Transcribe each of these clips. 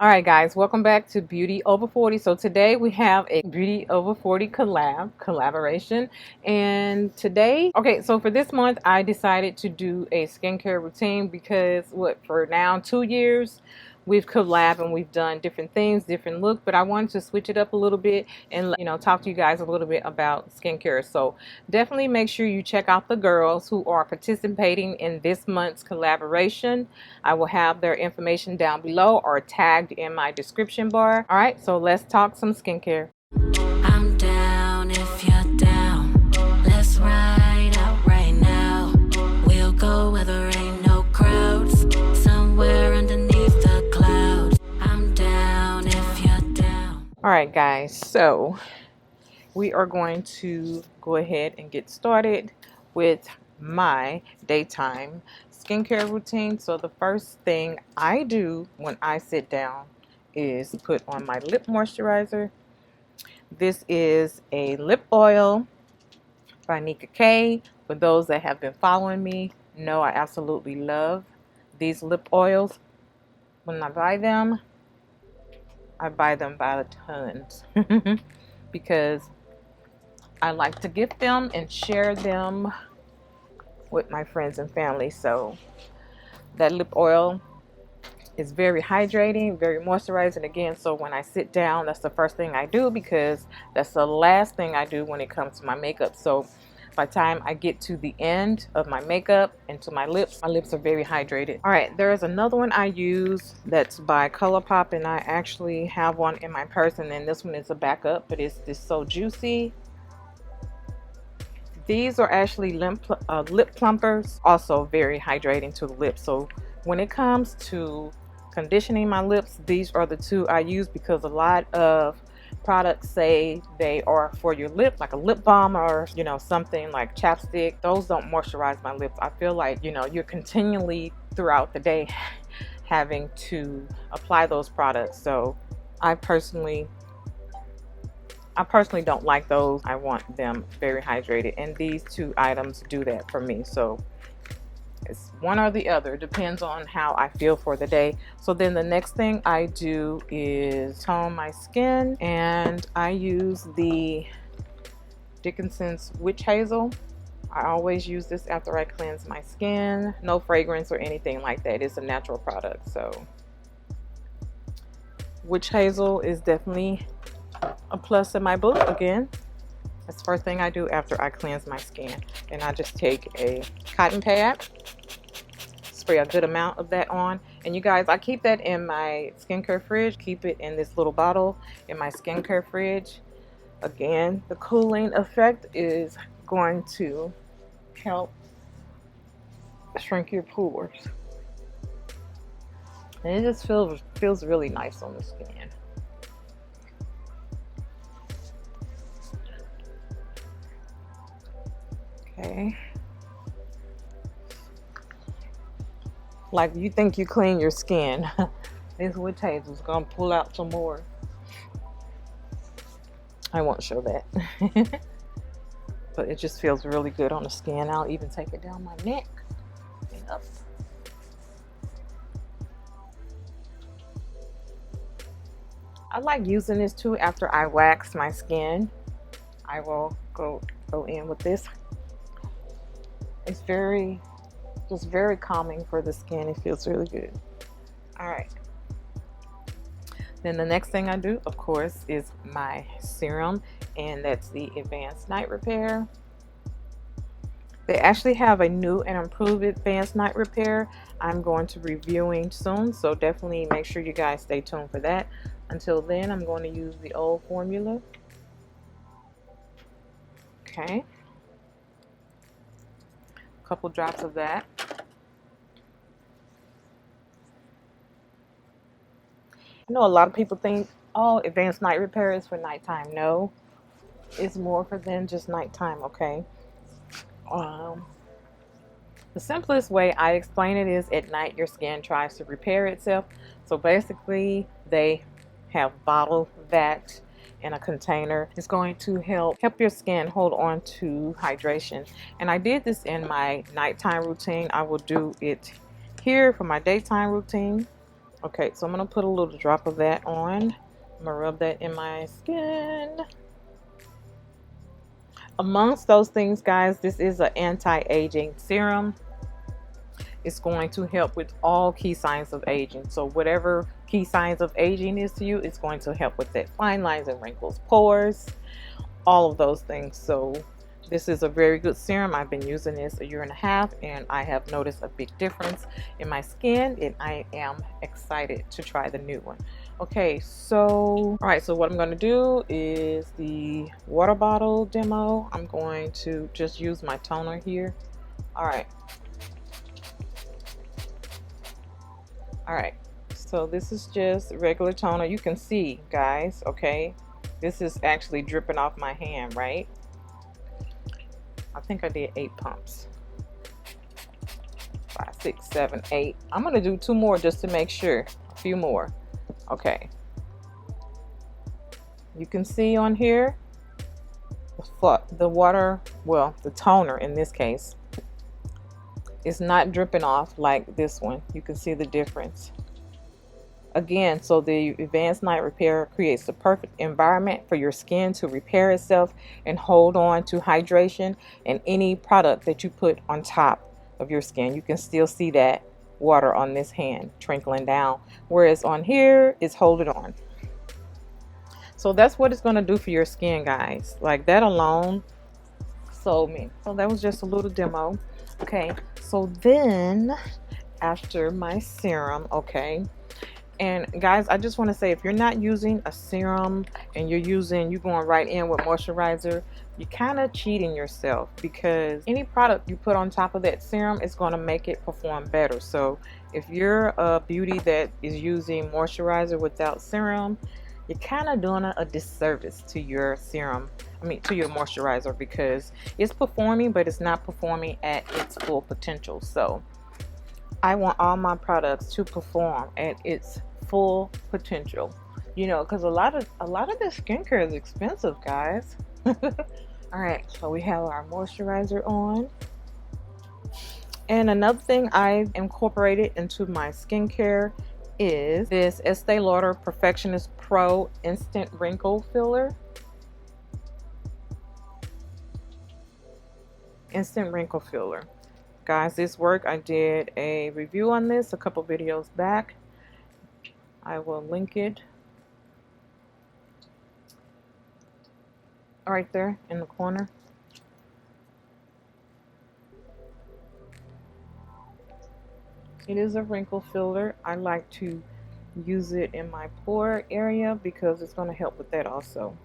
All right, guys, welcome back to Beauty Over 40. So today we have a Beauty Over 40 collaboration. And today, okay, so for this month, I decided to do a skincare routine because for now 2 years, we've collabed and we've done different things, different looks, but I wanted to switch it up a little bit and, talk to you guys a little bit about skincare. So definitely make sure you check out the girls who are participating in this month's collaboration. I will have their information down below or tagged in my description bar. All right, so let's talk some skincare. I'm down if you're down. Let's ride out right now. We'll go where there ain't no crowds, somewhere underneath the clouds. I'm down if you're down. All right, guys, so we are going to go ahead and get started with my daytime skincare routine. So the first thing I do when I sit down is put on my lip moisturizer. This is a lip oil by Nika K. For those that have been following me, know I absolutely love these lip oils. When I buy them by the tons because I like to gift them and share them with my friends and family. So that lip oil is very hydrating, very moisturizing again. So when I sit down, that's the first thing I do because that's the last thing I do when it comes to my makeup. So by the time I get to the end of my makeup and to my lips are very hydrated. All right, there is another one I use that's by ColourPop, and I actually have one in my purse, and then this one is a backup, but it's just so juicy. These are actually lip plumpers, also very hydrating to the lips. So when it comes to conditioning my lips, these are the two I use because a lot of products say they are for your lip, like a lip balm or something like chapstick. Those don't moisturize my lips. I feel like you're continually throughout the day having to apply those products. So I personally don't like those. I want them very hydrated, and these two items do that for me. So it's one or the other, depends on how I feel for the day. So then the next thing I do is tone my skin, and I use the Dickinson's Witch Hazel. I always use this after I cleanse my skin. No fragrance or anything like that. It's a natural product. So Witch Hazel is definitely a plus in my book. Again, that's the first thing I do after I cleanse my skin. And I just take a cotton pad, spray a good amount of that on. And you guys, I keep that in my skincare fridge. Keep it in this little bottle in my skincare fridge. Again, the cooling effect is going to help shrink your pores. And it just feels really nice on the skin. Okay. Like you think you clean your skin. This Witch Hazel is gonna pull out some more. I won't show that. But it just feels really good on the skin. I'll even take it down my neck and up. I like using this too after I wax my skin. I will go in with this. It's just very calming for the skin. It feels really good. All right. Then the next thing I do, of course, is my serum, and that's the Advanced Night Repair. They actually have a new and improved Advanced Night Repair I'm going to be reviewing soon, so definitely make sure you guys stay tuned for that. Until then, I'm going to use the old formula. Okay. Couple drops of that. I know a lot of people think, oh, Advanced Night Repair is for nighttime. No, it's more for than just nighttime, okay? The simplest way I explain it is at night your skin tries to repair itself. So basically they have bottled that in a container. It's going to help your skin hold on to hydration. And I did this in my nighttime routine. I will do it here for my daytime routine. Okay, so I'm gonna put a little drop of that on. I'm gonna rub that in my skin. Amongst those things, guys, this is an anti-aging serum. It's going to help with all key signs of aging. So whatever key signs of aging is to you, it's going to help with that. Fine lines and wrinkles, pores, all of those things. So this is a very good serum. I've been using this 1.5 years and I have noticed a big difference in my skin, and I am excited to try the new one. Okay, so all right, so what I'm going to do is the water bottle demo. I'm going to just use my toner here. All right, so this is just regular toner. You can see, guys, okay, this is actually dripping off my hand, right? I think I did 8 pumps. 5, 6, 7, 8. I'm gonna do 2 more just to make sure. A few more. Okay. You can see on here the water, well, the toner in this case, is not dripping off like this one. You can see the difference. Again, so the Advanced Night Repair creates the perfect environment for your skin to repair itself and hold on to hydration and any product that you put on top of your skin. You can still see that water on this hand trickling down, whereas on here it's holding on. So that's what it's going to do for your skin, guys. Like that alone sold me. So that was just a little demo. Okay, so then after my serum, okay, and guys, I just want to say, if you're not using a serum and you're going right in with moisturizer, you're kind of cheating yourself, because any product you put on top of that serum is going to make it perform better. So if you're a beauty that is using moisturizer without serum, you're kind of doing a disservice to your serum, to your moisturizer, because it's performing, but it's not performing at its full potential. So I want all my products to perform at its full potential, you know, because a lot of this skincare is expensive, guys. All right, so we have our moisturizer on. And another thing I incorporated into my skincare is this Estee Lauder Perfectionist Pro Instant Wrinkle Filler. Instant Wrinkle Filler. Guys, this work, I did a review on this a couple videos back. I will link it right there in the corner. It is a wrinkle filler. I like to use it in my pore area because it's going to help with that also.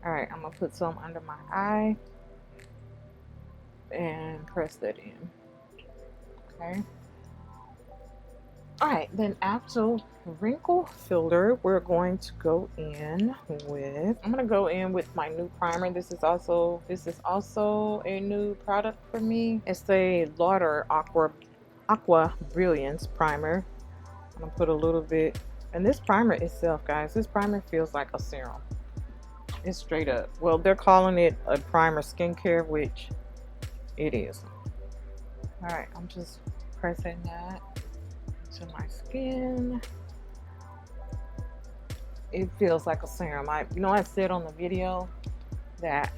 Alright, I'm going to put some under my eye and press that in. Okay. Alright, then after wrinkle filler, we're going to go in with, I'm going to go in with my new primer. This is also a new product for me. It's the Lauder Aqua Brilliance primer. I'm going to put a little bit, and this primer itself, guys, this primer feels like a serum. It's straight up. Well, they're calling it a primer skincare, which it is. Alright, I'm just pressing that to my skin. It feels like a serum. I said on the video that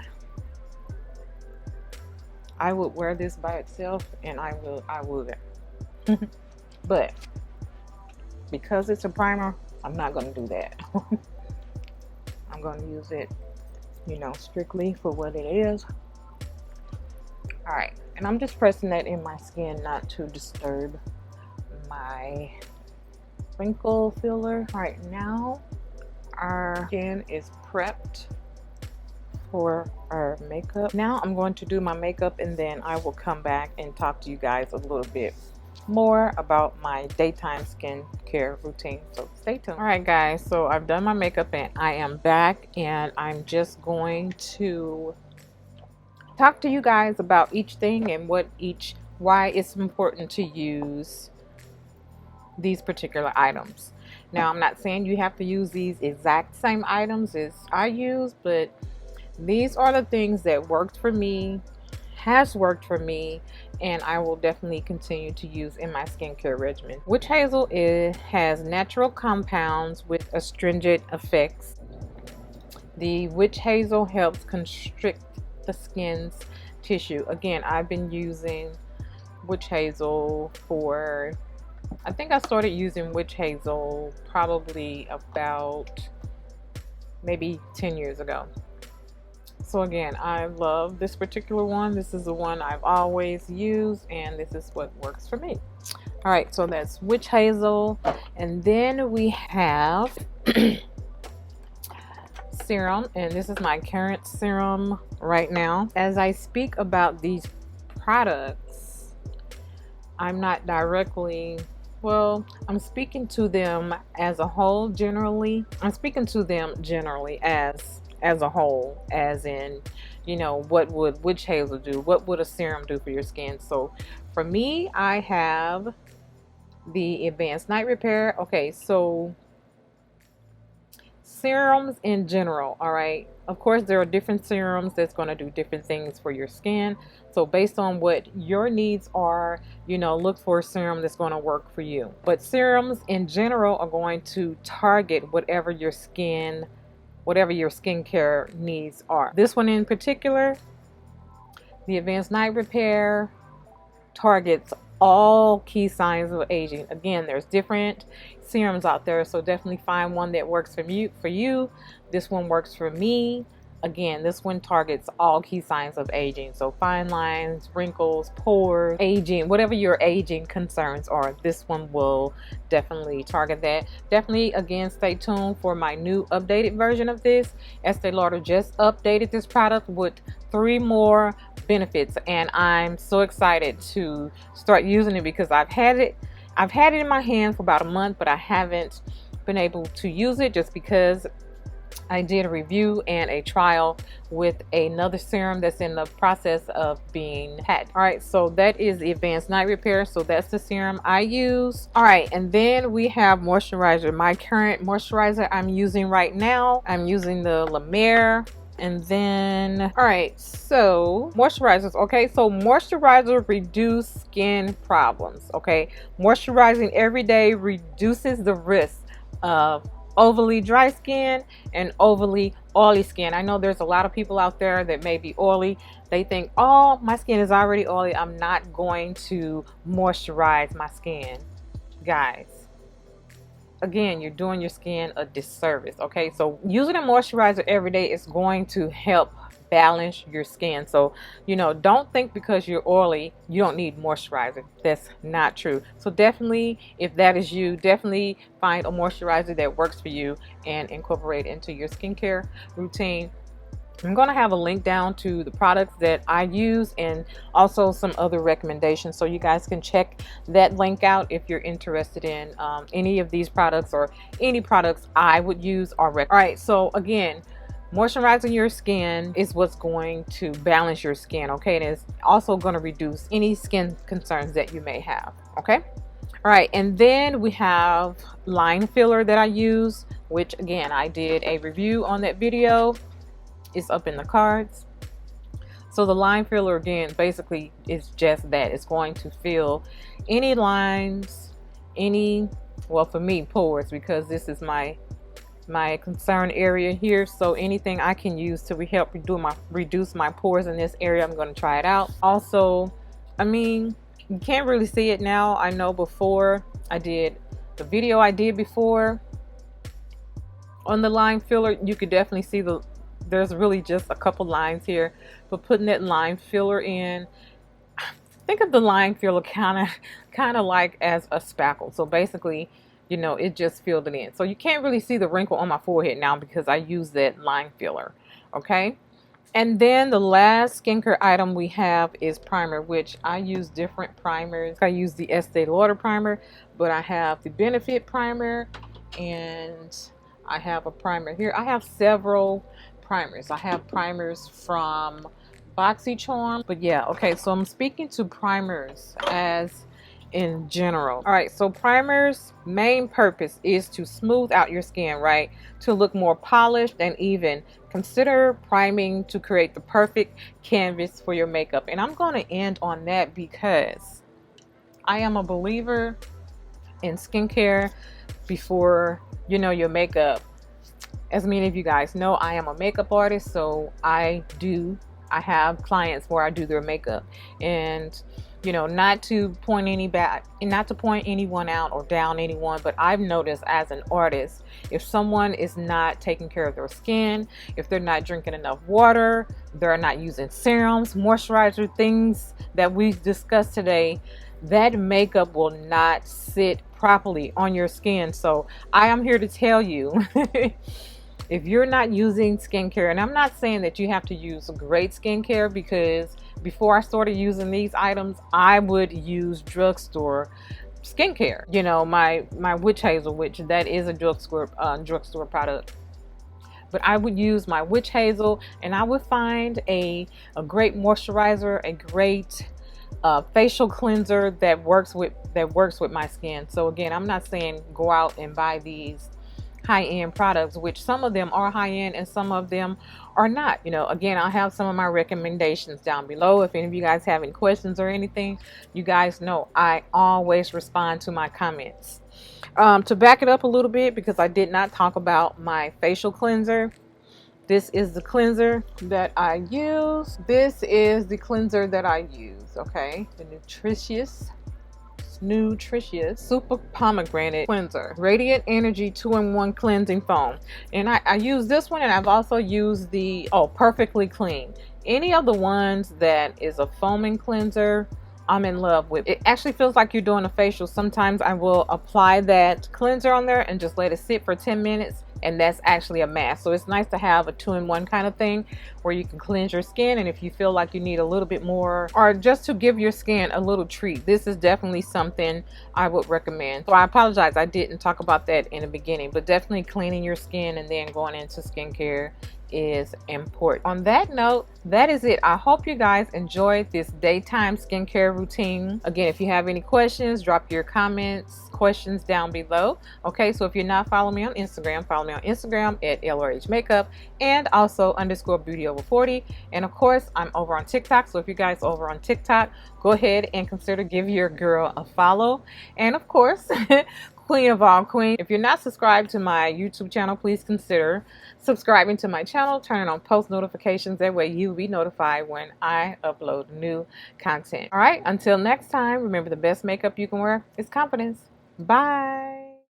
I would wear this by itself, and I would. But because it's a primer, I'm not going to do that. I'm going to use it, strictly for what it is. Alright, and I'm just pressing that in my skin not to disturb my wrinkle filler. Right now, our skin is prepped for our makeup. Now I'm going to do my makeup, and then I will come back and talk to you guys a little bit more about my daytime skincare routine, so stay tuned. All right, guys, so I've done my makeup and I am back, and I'm just going to talk to you guys about each thing and why it's important to use these particular items. Now, I'm not saying you have to use these exact same items as I use, but these are the things that worked for me, has worked for me, and I will definitely continue to use in my skincare regimen. Witch Hazel has natural compounds with astringent effects. The Witch Hazel helps constrict the skin's tissue. Again, I've been using Witch Hazel for, I think I started using Witch Hazel probably about maybe 10 years ago. So again, I love this particular one. This is the one I've always used, and this is what works for me. All right, so that's Witch Hazel. And then we have Serum, and this is my current serum right now. As I speak about these products, I'm not directly, well, I'm speaking to them as a whole generally. I'm speaking to them generally as a whole, as in, you know, what would Witch Hazel do? What would a serum do for your skin? So for me, I have the Advanced Night Repair. Okay, so serums in general, all right, of course there are different serums that's going to do different things for your skin. So based on what your needs are, you know, look for a serum that's going to work for you. But serums in general are going to target whatever your skincare needs are. This one in particular, the Advanced Night Repair, targets all key signs of aging. Again, there's different serums out there, so definitely find one that works for you. This one works for me. Again, this one targets all key signs of aging, so fine lines, wrinkles, pores, aging, whatever your aging concerns are, this one will definitely target that. Definitely, again, stay tuned for my new updated version of this. Estee Lauder just updated this product with 3 more benefits, and I'm so excited to start using it because I've had it in my hand for about a month, but I haven't been able to use it just because I did a review and a trial with another serum that's in the process of being patented. All right, so that is the Advanced Night Repair. So that's the serum I use. All right, and then we have moisturizer. My current moisturizer I'm using right now, I'm using the La Mer. And then, all right, so moisturizers. Okay, so moisturizer reduce skin problems. Okay, moisturizing every day reduces the risk of overly dry skin and overly oily skin. I know there's a lot of people out there that may be oily. They think, oh, my skin is already oily, I'm not going to moisturize my skin. Guys, again, you're doing your skin a disservice. Okay, so using a moisturizer every day is going to help balance your skin. So, you know, don't think because you're oily you don't need moisturizer. That's not true. So definitely, if that is you, definitely find a moisturizer that works for you and incorporate it into your skincare routine. I'm going to have a link down to the products that I use and also some other recommendations, so you guys can check that link out if you're interested in any of these products or any products I would use or recommend. All right, so again, moisturizing your skin is what's going to balance your skin, okay? And it's also going to reduce any skin concerns that you may have, okay? All right, and then we have line filler that I use, which again, I did a review on that video. It's up in the cards. So the line filler, again, basically is just that. It's going to fill any lines, well, for me, pores, because this is my concern area here. So anything I can use to help reduce my pores in this area, I'm going to try it out. Also, I mean, you can't really see it now. I know before I did the video I did before on the line filler, you could definitely see there's really just a couple lines here. But putting that line filler in, think of the line filler kind of like as a spackle. So basically, you know, it just filled it in. So you can't really see the wrinkle on my forehead now because I use that line filler, okay? And then the last skincare item we have is primer, which I use different primers. I use the Estee Lauder primer, but I have the Benefit primer, and I have a primer here. I have several primers. I have primers from BoxyCharm, but yeah, okay, so I'm speaking to primers as in general. All right, so primers' main purpose is to smooth out your skin, right? To look more polished and even consider priming to create the perfect canvas for your makeup. And I'm going to end on that because I am a believer in skincare before you know your makeup. As many of you guys know, I am a makeup artist, so I have clients where I do their makeup. And you know, not to point anyone out or down anyone, but I've noticed as an artist, if someone is not taking care of their skin, if they're not drinking enough water, they're not using serums, moisturizer, things that we've discussed today, that makeup will not sit properly on your skin. So I am here to tell you if you're not using skincare, and I'm not saying that you have to use great skincare, because before I started using these items, I would use drugstore skincare. You know, my witch hazel, which that is a drugstore product. But I would use my witch hazel, and I would find a great moisturizer, a great facial cleanser that works with my skin. So again, I'm not saying go out and buy these high-end products, which some of them are high-end and some of them are not. You know, again, I'll have some of my recommendations down below. If any of you guys have any questions or anything, you guys know I always respond to my comments. To back it up a little bit, because I did not talk about my facial cleanser, this is the cleanser that I use. Okay, the nutritious super pomegranate cleanser, radiant energy 2-in-1 cleansing foam. And I use this one, and I've also used the perfectly clean. Any of the ones that is a foaming cleanser, I'm in love with. It actually feels like you're doing a facial. Sometimes I will apply that cleanser on there and just let it sit for 10 minutes, and that's actually a mask. So it's nice to have a 2-in-1 kind of thing where you can cleanse your skin, and if you feel like you need a little bit more, or just to give your skin a little treat, this is definitely something I would recommend. So I apologize, I didn't talk about that in the beginning, but definitely cleaning your skin and then going into skincare is important. On that note, that is it. I hope you guys enjoyed this daytime skincare routine. Again, if you have any questions, drop your questions down below. Okay, so if you're not following me on Instagram, follow me on Instagram at LRHmakeup, and also _beauty over40. And of course, I'm over on TikTok. So if you guys are over on TikTok, go ahead and consider giving your girl a follow. And of course, Queen of all queens, if you're not subscribed to my YouTube channel, please consider subscribing to my channel, turning on post notifications. That way you'll be notified when I upload new content. All right, until next time, remember, the best makeup you can wear is confidence. Bye.